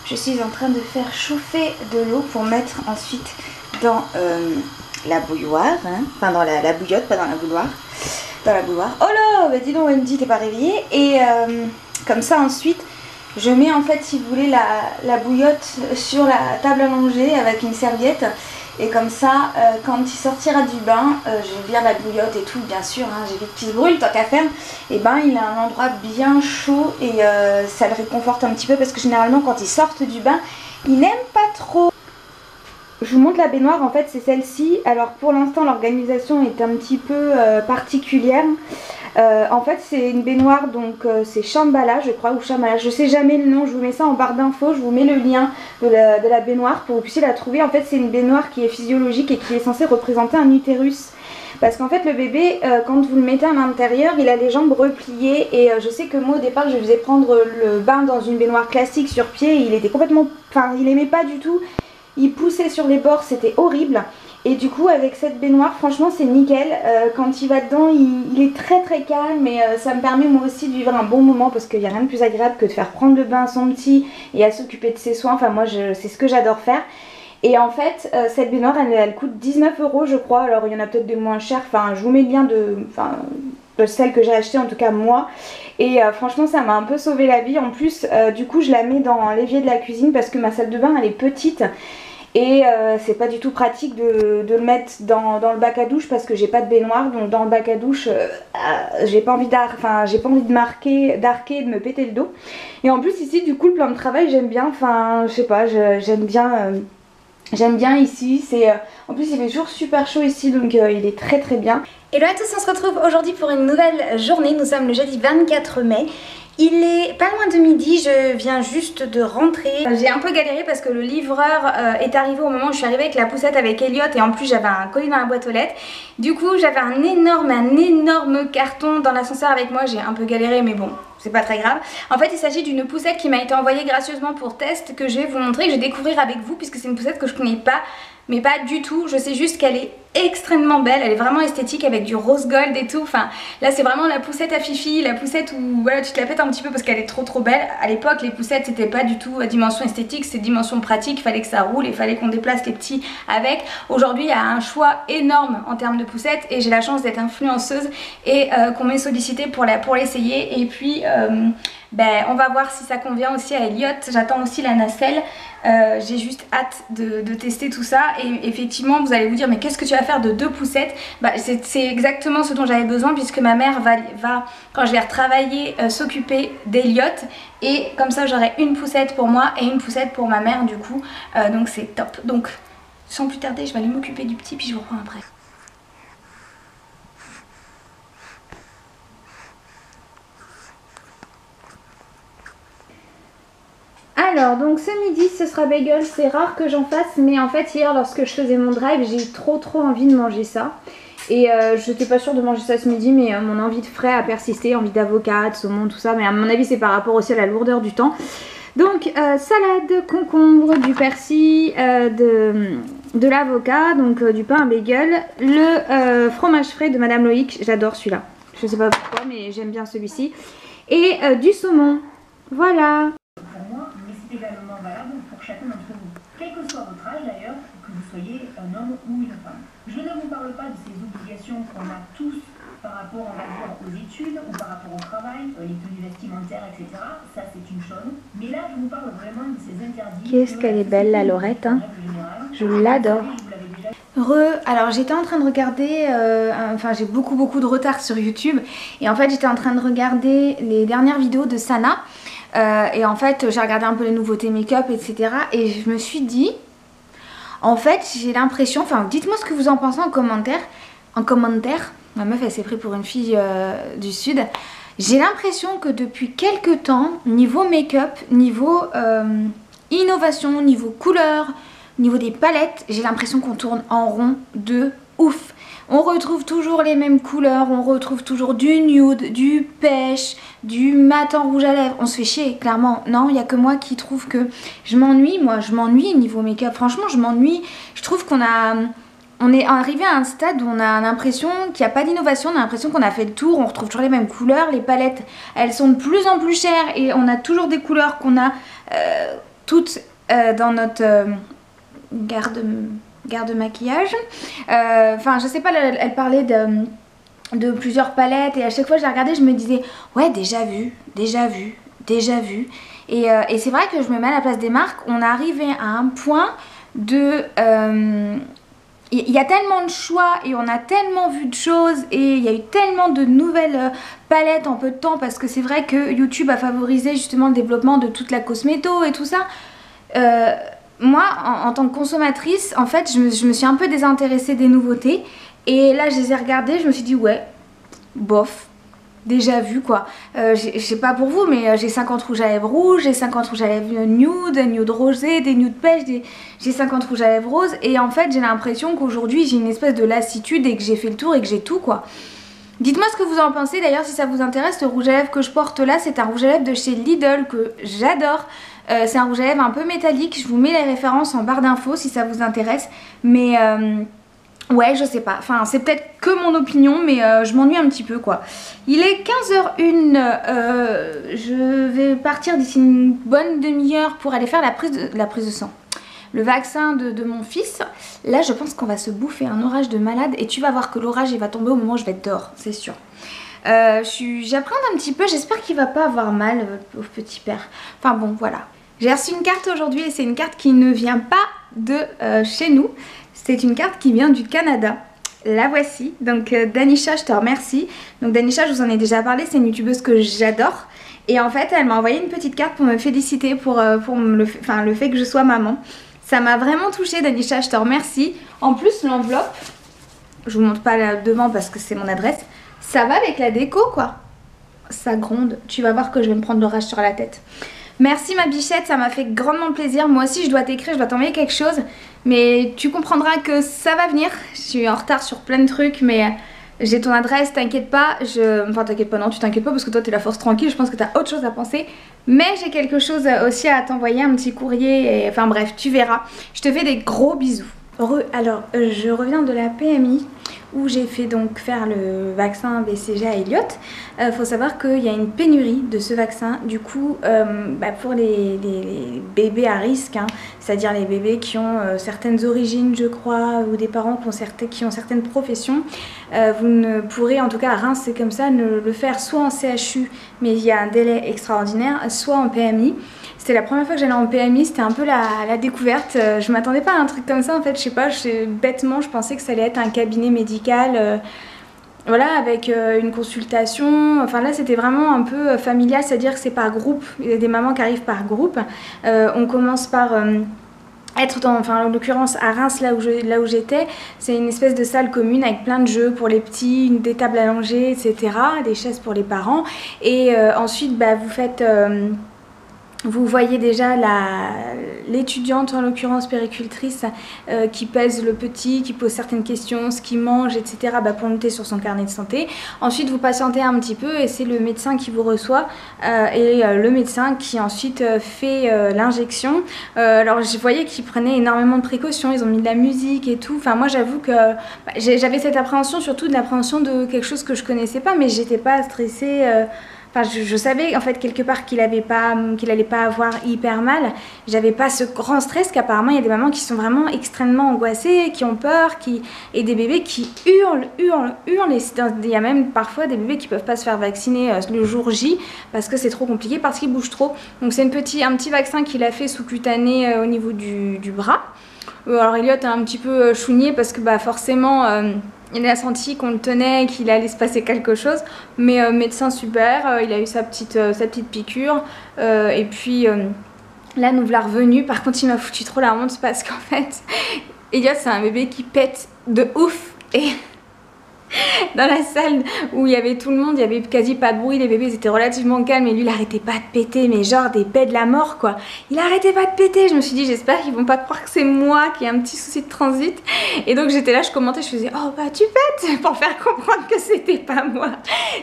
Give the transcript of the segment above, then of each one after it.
je suis en train de faire chauffer de l'eau pour mettre ensuite dans la bouilloire, hein. Enfin dans la bouillotte, pas dans la bouilloire. Dans la bouilloire. Oh là, bah dis donc Wendy, t'es pas réveillée. Et comme ça ensuite, je mets en fait, si vous voulez, la bouillotte sur la table à manger avec une serviette. Et comme ça, quand il sortira du bain, je vire la bouillotte et tout, bien sûr, hein, j'évite qu'il se brûle, tant qu'à faire. Et ben, il a un endroit bien chaud et ça le réconforte un petit peu parce que généralement, quand ils sortent du bain, ils n'aiment pas trop. Je vous montre la baignoire, en fait, c'est celle-ci. Alors, pour l'instant, l'organisation est un petit peu particulière. En fait, c'est une baignoire, donc c'est Shambhala, je crois, ou Shambhala, je sais jamais le nom, je vous mets ça en barre d'infos, je vous mets le lien de la baignoire pour que vous puissiez la trouver. En fait, c'est une baignoire qui est physiologique et qui est censée représenter un utérus. Parce qu'en fait, le bébé, quand vous le mettez à l'intérieur, il a les jambes repliées. Et je sais que moi, au départ, je faisais prendre le bain dans une baignoire classique sur pied. Et il était complètement... Enfin, il aimait pas du tout. Il poussait sur les bords, c'était horrible. Et du coup, avec cette baignoire, franchement, c'est nickel. Quand il va dedans, il est très très calme et ça me permet moi aussi de vivre un bon moment parce qu'il n'y a rien de plus agréable que de faire prendre le bain à son petit et à s'occuper de ses soins. Enfin, moi, c'est ce que j'adore faire. Et en fait, cette baignoire, elle coûte 19 € je crois. Alors, il y en a peut-être des moins chers. Enfin, je vous mets le lien de celle que j'ai achetée, en tout cas moi. Et franchement, ça m'a un peu sauvé la vie. En plus, du coup, je la mets dans l'évier de la cuisine parce que ma salle de bain, elle est petite. Et c'est pas du tout pratique de le mettre dans le bac à douche parce que j'ai pas de baignoire. Donc dans le bac à douche, j'ai pas envie de marquer, d'arquer, de me péter le dos. Et en plus ici, du coup, le plan de travail, j'aime bien. Enfin, je sais pas, j'aime bien ici. En plus, il fait toujours super chaud ici, donc il est très très bien. Hello à tous, on se retrouve aujourd'hui pour une nouvelle journée. Nous sommes le jeudi 24 mai. Il est pas loin de midi, je viens juste de rentrer. J'ai un peu galéré parce que le livreur est arrivé au moment où je suis arrivée avec la poussette avec Elliot et en plus j'avais un colis dans la boîte aux lettres. Du coup j'avais un énorme carton dans l'ascenseur avec moi, j'ai un peu galéré mais bon, c'est pas très grave. En fait il s'agit d'une poussette qui m'a été envoyée gracieusement pour test que je vais vous montrer, que je vais découvrir avec vous puisque c'est une poussette que je connais pas. Mais pas du tout, je sais juste qu'elle est extrêmement belle, elle est vraiment esthétique avec du rose gold et tout. Enfin là c'est vraiment la poussette à Fifi, la poussette où voilà, tu te la pètes un petit peu parce qu'elle est trop belle. À l'époque les poussettes c'était pas du tout à dimension esthétique, c'est dimension pratique, il fallait que ça roule, il fallait qu'on déplace les petits avec. Aujourd'hui il y a un choix énorme en termes de poussettes et j'ai la chance d'être influenceuse et qu'on m'ait sollicité pour l'essayer. Et puis on va voir si ça convient aussi à Elliot, j'attends aussi la nacelle. J'ai juste hâte de tester tout ça et effectivement vous allez vous dire mais qu'est-ce que tu vas faire de 2 poussettes? C'est exactement ce dont j'avais besoin puisque ma mère va quand je vais retravailler s'occuper d'Elliot et comme ça j'aurai une poussette pour moi et une poussette pour ma mère du coup donc c'est top. Donc sans plus tarder je vais aller m'occuper du petit puis je vous reprends après. Alors donc ce midi ce sera bagel, c'est rare que j'en fasse mais en fait hier lorsque je faisais mon drive j'ai eu trop envie de manger ça. Et je n'étais pas sûre de manger ça ce midi mais mon envie de frais a persisté, envie d'avocat, de saumon, tout ça. Mais à mon avis c'est par rapport aussi à la lourdeur du temps. Donc salade, concombre, du persil, de l'avocat, donc du pain à bagel, le fromage frais de Madame Loïc, j'adore celui-là. Je sais pas pourquoi mais j'aime bien celui-ci. Et du saumon, voilà. Également valable pour chacun d'entre vous, quel que soit votre âge d'ailleurs, que vous soyez un homme ou une femme. Je ne vous parle pas de ces obligations qu'on a tous par rapport, on va dire, aux études ou par rapport au travail, les tenues vestimentaires, etc. Ça c'est une chose. Mais là je vous parle vraiment de ces interdits. Qu'est-ce qu'elle est belle la Laurette, hein. Je l'adore. Alors j'étais en train de regarder, enfin j'ai beaucoup de retard sur YouTube et en fait j'étais en train de regarder les dernières vidéos de Sana. Et en fait j'ai regardé un peu les nouveautés make-up etc. Et je me suis dit, en fait j'ai l'impression, enfin dites-moi ce que vous en pensez en commentaire. Ma meuf elle s'est pris pour une fille du sud. J'ai l'impression que depuis quelques temps, niveau make-up, niveau innovation, niveau couleur, niveau des palettes, j'ai l'impression qu'on tourne en rond de ouf. On retrouve toujours les mêmes couleurs, on retrouve toujours du nude, du pêche, du mat en rouge à lèvres. On se fait chier, clairement. Non, il n'y a que moi qui trouve que je m'ennuie. Moi, je m'ennuie niveau make-up. Franchement, je m'ennuie. Je trouve on est arrivé à un stade où on a l'impression qu'il n'y a pas d'innovation. On a l'impression qu'on a fait le tour. On retrouve toujours les mêmes couleurs. Les palettes, elles sont de plus en plus chères et on a toujours des couleurs qu'on a... toutes dans notre garde maquillage. Enfin, je sais pas, elle parlait de plusieurs palettes et à chaque fois que je la regardais, je me disais ouais, déjà vu. Et c'est vrai que je me mets à la place des marques. On est arrivé à un point de... il y a tellement de choix et on a tellement vu de choses et il y a eu tellement de nouvelles palettes en peu de temps parce que c'est vrai que YouTube a favorisé justement le développement de toute la cosméto et tout ça. Moi, en tant que consommatrice, en fait, je me suis un peu désintéressée des nouveautés et là, je les ai regardées, je me suis dit ouais, bof. Déjà vu quoi. Je sais pas pour vous, mais j'ai 50 rouges à lèvres rouges, j'ai 50 rouges à lèvres nude rosé, des nude pêche, j'ai 50 rouges à lèvres roses. Et en fait, j'ai l'impression qu'aujourd'hui, j'ai une espèce de lassitude et que j'ai fait le tour et que j'ai tout quoi. Dites-moi ce que vous en pensez d'ailleurs si ça vous intéresse. Le rouge à lèvres que je porte là, c'est un rouge à lèvres de chez Lidl que j'adore. C'est un rouge à lèvres un peu métallique. Je vous mets les références en barre d'infos si ça vous intéresse. Mais... ouais, je sais pas, enfin c'est peut-être que mon opinion mais je m'ennuie un petit peu quoi. Il est 15h01, je vais partir d'ici une bonne demi-heure pour aller faire la prise de sang. Le vaccin de mon fils. Là je pense qu'on va se bouffer un orage de malade et tu vas voir que l'orage il va tomber au moment où je vais être dehors, c'est sûr. J'appréhende un petit peu, j'espère qu'il va pas avoir mal au petit père. Enfin bon voilà. J'ai reçu une carte aujourd'hui et c'est une carte qui ne vient pas de chez nous. C'est une carte qui vient du Canada. La voici. Donc Danisha, je te remercie. Donc Danisha, je vous en ai déjà parlé, c'est une youtubeuse que j'adore. Et en fait, elle m'a envoyé une petite carte pour me féliciter pour le fait que je sois maman. Ça m'a vraiment touchée, Danisha, je te remercie. En plus, l'enveloppe, je vous montre pas là devant parce que c'est mon adresse, ça va avec la déco quoi. Ça gronde. Tu vas voir que je vais me prendre l'orage sur la tête. Merci ma bichette, ça m'a fait grandement plaisir. Moi aussi je dois t'écrire, je dois t'envoyer quelque chose. Mais tu comprendras que ça va venir. Je suis en retard sur plein de trucs mais j'ai ton adresse, t'inquiète pas. Enfin t'inquiète pas, non tu t'inquiètes pas parce que toi t'es la force tranquille. Je pense que t'as autre chose à penser. Mais j'ai quelque chose aussi à t'envoyer, un petit courrier. Et... enfin bref, tu verras. Je te fais des gros bisous. Alors je reviens de la PMI où j'ai fait donc faire le vaccin BCG à Elliot. Faut savoir qu'il y a une pénurie de ce vaccin. Du coup, pour les bébés à risque, hein, c'est-à-dire les bébés qui ont certaines origines, je crois, ou des parents qui ont certaines professions, vous ne pourrez, en tout cas à Reims, c'est comme ça, ne le faire soit en CHU, mais il y a un délai extraordinaire, soit en PMI. C'était la première fois que j'allais en PMI, c'était un peu la découverte. Je m'attendais pas à un truc comme ça en fait, je sais pas, bêtement je pensais que ça allait être un cabinet médical, voilà, avec une consultation. Enfin là c'était vraiment un peu familial, c'est-à-dire que c'est par groupe, il y a des mamans qui arrivent par groupe. On commence par... être dans, enfin en l'occurrence à Reims là où j'étais, c'est une espèce de salle commune avec plein de jeux pour les petits, des tables allongées, etc., des chaises pour les parents. Et ensuite vous faites... vous voyez déjà l'étudiante, en l'occurrence péricultrice, qui pèse le petit, qui pose certaines questions, ce qu'il mange, etc. pour noter sur son carnet de santé. Ensuite, vous patientez un petit peu et c'est le médecin qui vous reçoit et le médecin qui ensuite fait l'injection. Alors, je voyais qu'ils prenaient énormément de précautions, ils ont mis de la musique et tout. Enfin, moi, j'avoue que j'avais cette appréhension, surtout de l'appréhension de quelque chose que je connaissais pas, mais j'étais pas stressée. Enfin, je savais en fait quelque part qu'il allait pas avoir hyper mal. J'avais pas ce grand stress qu'apparemment il y a des mamans qui sont vraiment extrêmement angoissées, qui ont peur, et des bébés qui hurlent. Il y a même parfois des bébés qui peuvent pas se faire vacciner le jour J parce que c'est trop compliqué, parce qu'ils bougent trop. Donc c'est un petit vaccin qu'il a fait sous-cutané au niveau du bras. Alors Elliot a un petit peu chougné parce que forcément... il a senti qu'on le tenait, qu'il allait se passer quelque chose, mais médecin super, il a eu sa petite piqûre, et puis là nous voilà revenus. Par contre il m'a foutu trop la honte parce qu'en fait Elliot c'est un bébé qui pète de ouf, et dans la salle où il y avait tout le monde, il y avait quasi pas de bruit, les bébés étaient relativement calmes et lui il arrêtait pas de péter, mais genre des pets de la mort quoi. Il arrêtait pas de péter, je me suis dit j'espère qu'ils vont pas croire que c'est moi qui ai un petit souci de transit. Et donc j'étais là, je commentais, je faisais oh tu pètes, pour faire comprendre que c'était pas moi.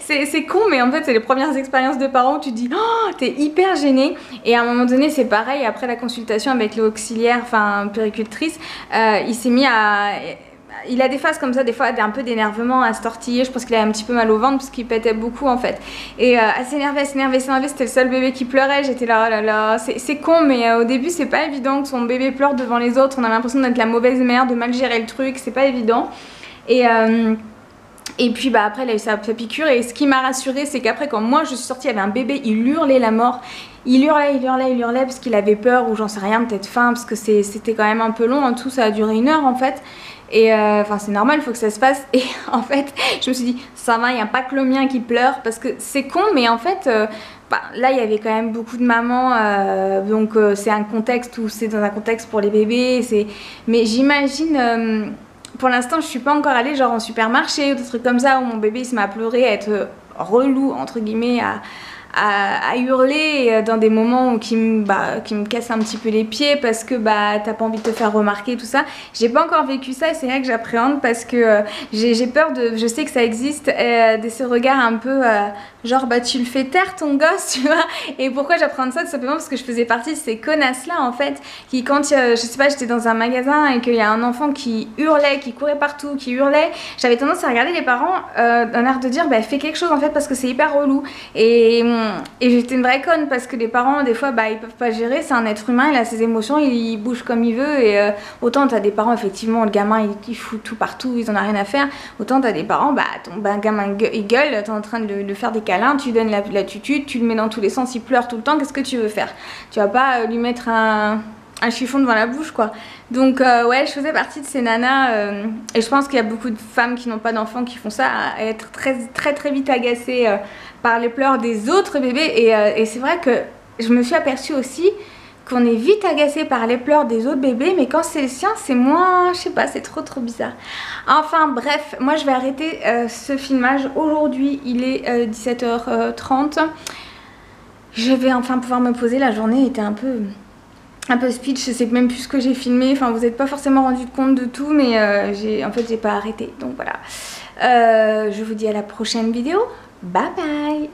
C'est con, mais en fait c'est les premières expériences de parents où tu te dis oh t'es hyper gêné. Et à un moment donné c'est pareil, après la consultation avec l'auxiliaire, enfin péricultrice, il s'est mis à il a des phases comme ça, des fois un peu d'énervement, à se tortiller. Je pense qu'il avait un petit peu mal au ventre parce qu'il pétait beaucoup en fait. Et à s'énerver, c'était le seul bébé qui pleurait. J'étais là, oh là là, c'est con, mais au début c'est pas évident que son bébé pleure devant les autres. On a l'impression d'être la mauvaise mère, de mal gérer le truc, c'est pas évident. Et puis bah après il a eu sa piqûre et ce qui m'a rassurée c'est qu'après quand moi je suis sortie il y avait un bébé, il hurlait la mort. Il hurlait parce qu'il avait peur ou j'en sais rien, peut-être faim parce que c'était quand même un peu long en tout, ça a duré 1 heure en fait. Et enfin c'est normal, il faut que ça se passe. Et en fait je me suis dit ça va, il n'y a pas que le mien qui pleure parce que c'est con mais en fait là il y avait quand même beaucoup de mamans donc c'est un contexte où c'est dans un contexte pour les bébés. Mais j'imagine... pour l'instant, je suis pas encore allée genre en supermarché ou des trucs comme ça où mon bébé il se met à pleurer, à être relou entre guillemets, à hurler dans des moments où qui me cassent un petit peu les pieds parce que bah t'as pas envie de te faire remarquer tout ça. J'ai pas encore vécu ça et c'est vrai que j'appréhende parce que j'ai peur de, je sais que ça existe, de ce regard un peu genre bah tu le fais taire ton gosse, tu vois. Et pourquoi j'appréhende ça? Tout simplement parce que je faisais partie de ces connasses là en fait qui quand je sais pas, j'étais dans un magasin et qu'il y a un enfant qui hurlait, qui courait partout, qui hurlait, j'avais tendance à regarder les parents d'un air de dire bah fais quelque chose en fait parce que c'est hyper relou. Et j'étais une vraie conne parce que les parents des fois bah ils peuvent pas gérer, c'est un être humain, il a ses émotions, il bouge comme il veut et autant t'as des parents effectivement le gamin il fout tout partout, ils en ont rien à faire, autant t'as des parents bah ton gamin il gueule, t'es en train de le faire des câlins, tu donnes la tutu, tu le mets dans tous les sens, il pleure tout le temps, qu'est-ce que tu veux faire? Tu vas pas lui mettre un chiffon devant la bouche quoi. Donc ouais je faisais partie de ces nanas et je pense qu'il y a beaucoup de femmes qui n'ont pas d'enfants qui font ça, à être très vite agacées par les pleurs des autres bébés et c'est vrai que je me suis aperçue aussi qu'on est vite agacé par les pleurs des autres bébés mais quand c'est le sien c'est moins, je sais pas, c'est trop bizarre. Enfin bref, moi je vais arrêter ce filmage aujourd'hui, il est 17h30. Je vais enfin pouvoir me poser, la journée était un peu speed, je sais même plus ce que j'ai filmé, enfin vous n'êtes pas forcément rendu compte de tout mais en fait j'ai pas arrêté donc voilà. Je vous dis à la prochaine vidéo, bye bye.